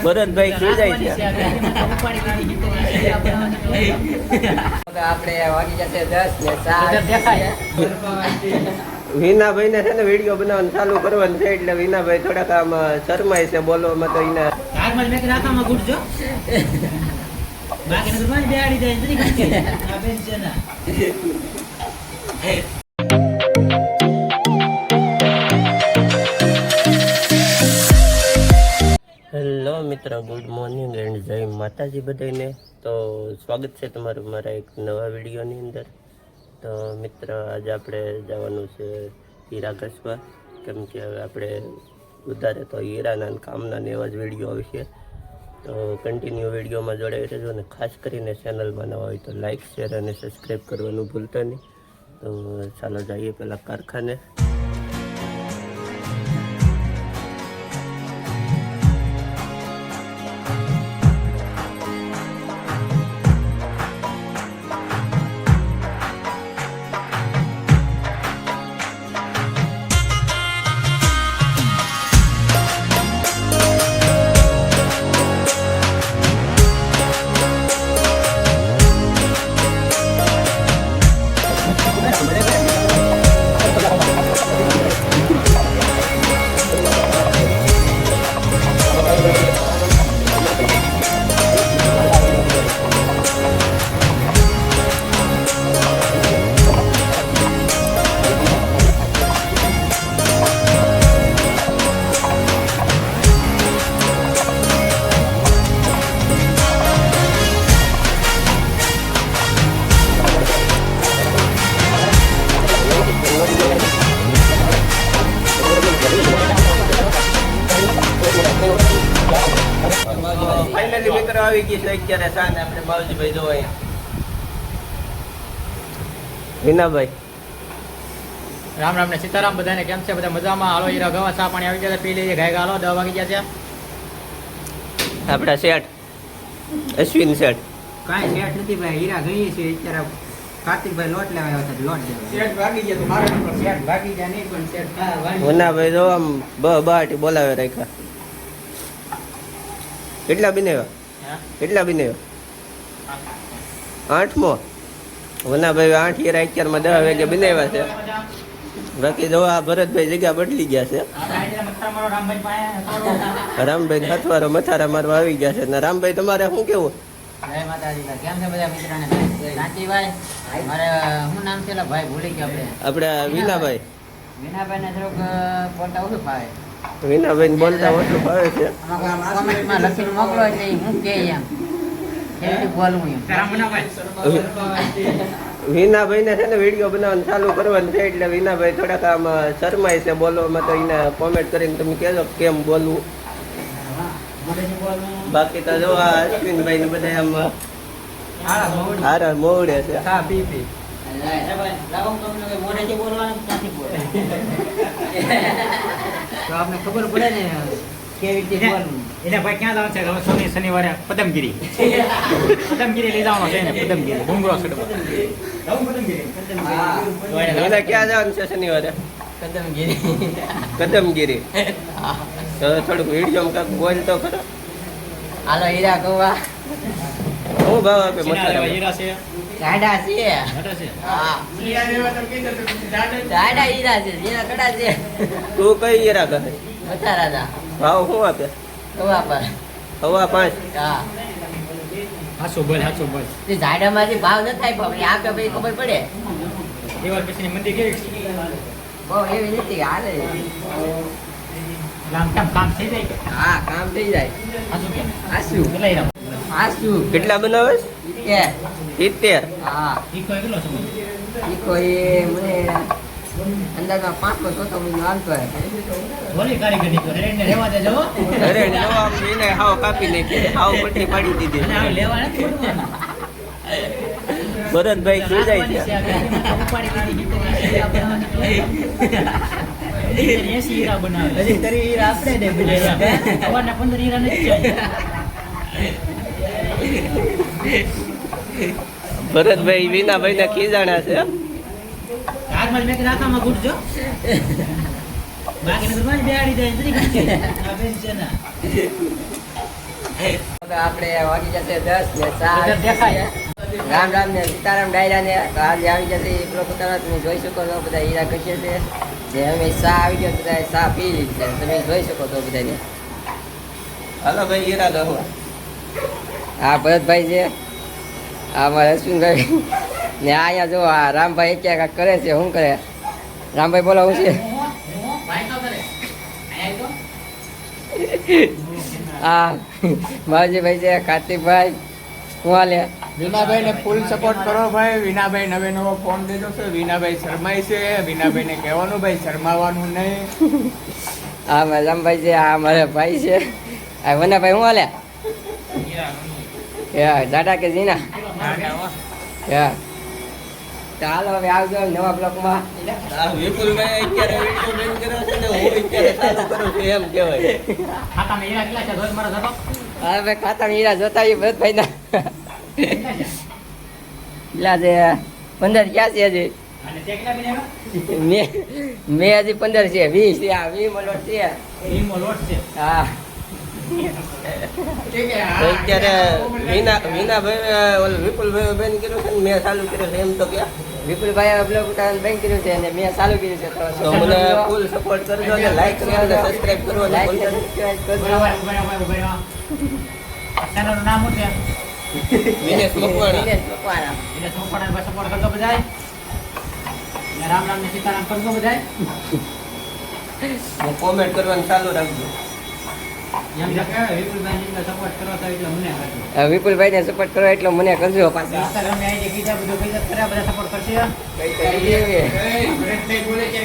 ભરતભાઈ ખીજાય છે. આપણે વાગી જશે 10 ને 7. વિનાભાઈ ને છે ને વિડીયો બનાવવાનું ચાલુ કરવાનું છે એટલે વિનાભાઈ થોડાક આમ શરમાય છે બોલવામાં તો એને હેલો મિત્ર, ગુડ મોર્નિંગ એન્ડ જય માતાજી બધાને. તો સ્વાગત છે તમારું મારા એક નવા વિડીયોની અંદર. તો મિત્ર, આજે આપણે જવાનું છે હીરા ઘસવા, કેમ કે હવે આપણે વધારે તો હીરાના કામના ને એવા જ વિડીયો આવશે. તો કન્ટિન્યુ વિડીયોમાં જોડાઈ રહેજો અને ખાસ કરીને ચેનલમાં નવા હોય તો લાઇક, શેર અને સબસ્ક્રાઈબ કરવાનું ભૂલતા નહીં. તો ચાલો જઈએ પહેલાં કારખાને. ફાઇનલી મિત્રો આવી ગઈ છે અત્યારે સાંજે. આપણે બાવજીભાઈ જોવા અહીંયા. વિનાભાઈ રામ રામ ને સીતારામ. બધાને કેમ છે? બધા મજામાં? હાલો હીરા ગવા ચા પાણી આવી ગયા, પી લઈએ. ગાય હાલો 10 વાગી ગયા છે. આપણા શેઠ અશ્વિન શેઠ કાંઈ શેઠ નથી ભાઈ, હીરા ગઈએ છીએ અત્યારે. કાર્તિકભાઈ લોટ લેવા આવ્યા હતા, લોટ દેવા. શેઠ ભાગી ગયા તો મારો નંબર. શેઠ ભાગી ગયા નહીં, પણ શેઠ મુન્નાભાઈ જો આમ બહાટી બોલાવે રાખ્યા. કેટલા બનાવ્યા? કેટલા બનાવ્યા? 8મો. વનાભાઈ 8 હીરા અત્યારમાં 10 વાગે બનાવ્યા છે. બાકી જો આ ભરતભાઈ જગ્યા બદલી ગયા છે. રામભાઈ હથવારો મથારા મારવા આવી ગયા છે. ને રામભાઈ તમારે શું કેવું? જય માતાજી. કેમ છે બધા મિત્રોને? શાંતિભાઈ. મારે શું નામ છે? ભાઈ ભૂલી ગયા આપણે. આપણે વિનાભાઈ. વિનાભાઈ ને થોડુંક બોલતા ઓછું ફાવે. વિનાભાઈ બોલતા ઓછું ફાવે છે. કોમેન્ટમાં લખીને મોકલો એટલે હું કે એમ કેવી બોલવું એમ. વિનાભાઈ ને છે ને વિડીયો બનાવવાનું ચાલુ કરવાનું છે એટલે વિનાભાઈ થોડાક આમ શરમાય છે બોલવામાં, તો એને કોમેન્ટ કરીને તમે કહેજો કેમ બોલવું. બાકી તો જો આ અશ્વિનભાઈ ને બધા આમ હારા મોવડે છે. હા પી પી તો આપણે ખબર પડે ને કેવી રીતે બોલવું. એને ભાઈ ક્યાં જવાનું છે? હવે શનિવારે પદમગીરી લઈ જવાનો છે ને. પદમગીરી ડુંગરો ચડવા. એને ક્યાં જવાનું છે શનિવારે? કદમગીરી. તો થોડુંક વિડીયો કાંક બોલ તો ખરો. હાલો હીરા ગવા. શું ભાવ આપે મસાલા? હીરા છે, જાડા છે. ઘટા છે. હા જાડા હીરા છે, હીરા કડા છે. તું કઈ હીરા કહે? મથારા દા ભાવ શું આપે? ગવા પર. 5.5. હા હાચું બોલ. તે જાડામાંથી ભાવ ન થાય, પણ આપે ભાઈ ખબર પડે. દેવર કૃષ્ણ મંદિર કેવી છે? બહુ એવી નથી હાલે. કામ થઈ જાય કે? હા કામ થઈ જાય. હાચું કેમ? આસુ કેટલા હીરા? આસુ કેટલા બનાવે? કે 70. હા ઈકો કેટલો છે? ઈકો એ મને અંદાજમાં 500 તો મને હાલતો હોય. બોલી કારીગરી તો રેડ ને રહેવા દેજો. અરે જો આમ એને હાવ કાપી નાખી, હાવ પટ્ટી પાડી દીધી. અને હવે લેવા નથી પડતું. ભરતભાઈ ખીજાય છે. એસી હીરા બનાવે. હજી તરી હીરા આપણે દે બીજા. સવારના 15 હીરા નથી જાય. ભરતભાઈ વિનાભાઈ ના ખીજાણા છે. આગમાં મેં રાતામાં ગુડજો. બાકી નગર માં બેહાડી જાય. આ બેન છે ના. આપણે વાગી જશે 10 ને 7 દેખાય. રામ રામ ને સીતારામ ડાયરા ને આજે આવી જશે એટલો પોતાના તમે જોઈ શકો છો બધા હીરા કશે છે જે અમે ચા આવી ગયો બધા ચા પી લીધી છે તમે જોઈ શકો છો બધાને હાલો ભાઈ હીરા દો આ ભરતભાઈ છે આ મારા અશ્વિનભાઈ ને આ અહીંયા જો આ રામભાઈ ક્યાં કરે છે શું કરે રામભાઈ બોલો હું છે આ માવજીભાઈ છે કાર્તિકભાઈ હું હાલે વિનાભાઈ ને ફૂલ સપોર્ટ કરો ભાઈ. વિનાભાઈ નવે નવો ફોન દીધો છે. વિનાભાઈ શરમાય છે. વિનાભાઈ ને કહેવાનું ભાઈ શરમાવાનું નહીં. આ મારા રામભાઈ છે આ મારા ભાઈ છે આ વનાભાઈ હું હાલે દાદા કે જીના ચાલો હવે આવજો નવા બ્લોકમાં વિપુલભાઈ અત્યારે વિડીયો બંધ કર્યો છે ને હું અત્યારે ચાલુ કરું છું એમ કહેવાય. ખાતામાં હીરા કેટલા છે? રોજ મારો જતો. હવે ખાતા હીરા જોતા આવીએ ભરતભાઈ ના પેલા છે 15 ક્યાં છે હજી અને તે કેટલા બન્યા? મેં હજી 15 છે 20 છે આ 20 મલોટ છે ઈમો લોટ છે. હા અત્યારે વિનાભાઈ ઓલું વિપુલભાઈ બેન કર્યું છે ને મેં ચાલુ કર્યું છે એમ તો ક્યાં વિપુલભાઈ બ્લોગ ઉતારવાનું બંધ કર્યું છે અને મેં ચાલુ કર્યું છે તો મને ફૂલ સપોર્ટ કરજો અને લાઈક કરજો અને સબસ્ક્રાઇબ કરજો અને લાઈક ભૂલતા નહીં. સબસ્ક્રાઇબ કરજો ચેનલનું નામ શું છે? વિનેશ મકવાણા. દિનેશ મકવાણા. એટલે સોપાડાને સપોર્ટ કરજો બધાય. અને રામ રામ ને સીતારામ કરજો બધાય. કોમેન્ટ કરવાનું ચાલુ રાખજો. એમ છે કે વિપુલભાઈને સપોર્ટ કરો તો એટલે મને કરજો. વિપુલભાઈને સપોર્ટ કરો એટલો મને કરજો પાછા ઇન્સ્ટાગ્રામ ને આઈડી કીધા બધું કીધા ખરા બધા સપોર્ટ કરશે. કઈ કરી દેવી. ભરતભાઈ બોલે છે.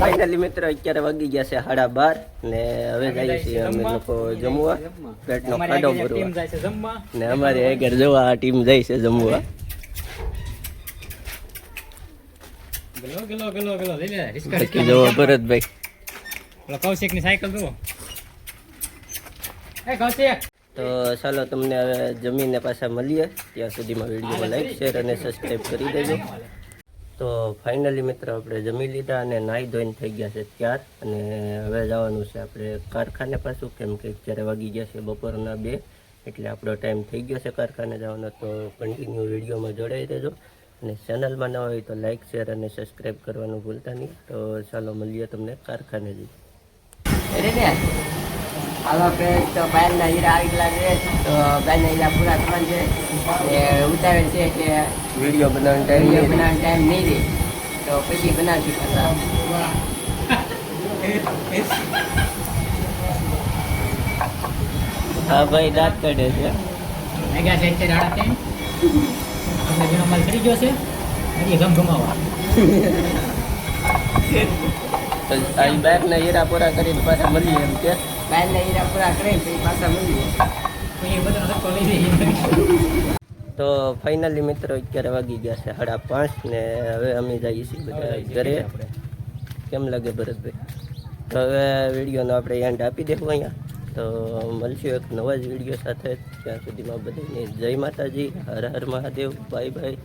ફાઇનલી મિત્રો અત્યારે વાગી ગયા છે 12:30 ને હવે જઈએ છીએ અમે લોકો જમવા પેટનો ખાડો ભરવા ને અમારે આગળ જોવા આ ટીમ જાય છે જમવા. બાકી જોવો ભરતભાઈ કૌશિક ની સાયકલ જુઓ. એ કૌશિક તો ચાલો તમને હવે જમીને પાછા મળીએ ત્યાં સુધીમાં વિડીયોમાં લાઈક શેર અને સબસ્ક્રાઈબ કરી દેજો. તો ફાઇનલી મિત્રો આપણે જમી લીધા અને નાહી ધોઈને થઈ ગયા છે ત્યાર અને હવે જવાનું છે આપણે કારખાને પાછું કેમ કે અત્યારે વાગી ગયા છે બપોરના 2 એટલે આપણો ટાઈમ થઈ ગયો છે કારખાને જવાનો. તો કન્ટિન્યુ વિડીયોમાં જોડાઈ રહેજો અને ચેનલમાં ન હોય તો લાઈક શેર અને સબસ્ક્રાઈબ કરવાનું ભૂલતા નહીં. તો ચાલો મળીએ તમને કારખાને જઈએ. હાલો ફ્રેન્ડ તો બહારના હીરા આવી ગયા છે તો બહારના હીરા પૂરા કરવાના છે ને ઉતાવેલ છે કે વિડીયો બનાવવાનો ટાઈમ નહીં રહે તો પછી બનાવશું પાછા. હા ભાઈ દાંત કાઢે છે. મેગા છે અત્યારે 8:30 આપણે જેનો માલ કરી ગયો છે હજી ગમ ગમાવા. તો તો આ બાઇકના હીરા પૂરા કરીને પાછા મળીએ એમ કે બહારના હીરા પૂરા કરીને પછી પાછા મળીએ તો ફાઇનલી મિત્રો અત્યારે વાગી ગયા છે 5:30 ને હવે અમે જઈએ છીએ બધા ઘરે. કેમ લાગે ભરતભાઈ? તો હવે વિડીયોનો આપણે એન્ડ આપી દેવું અહીંયા. તો મળશું એક નવા જ વિડીયો સાથે. ત્યાં સુધીમાં બધાને જય માતાજી, હર હર મહાદેવ, બાય બાય.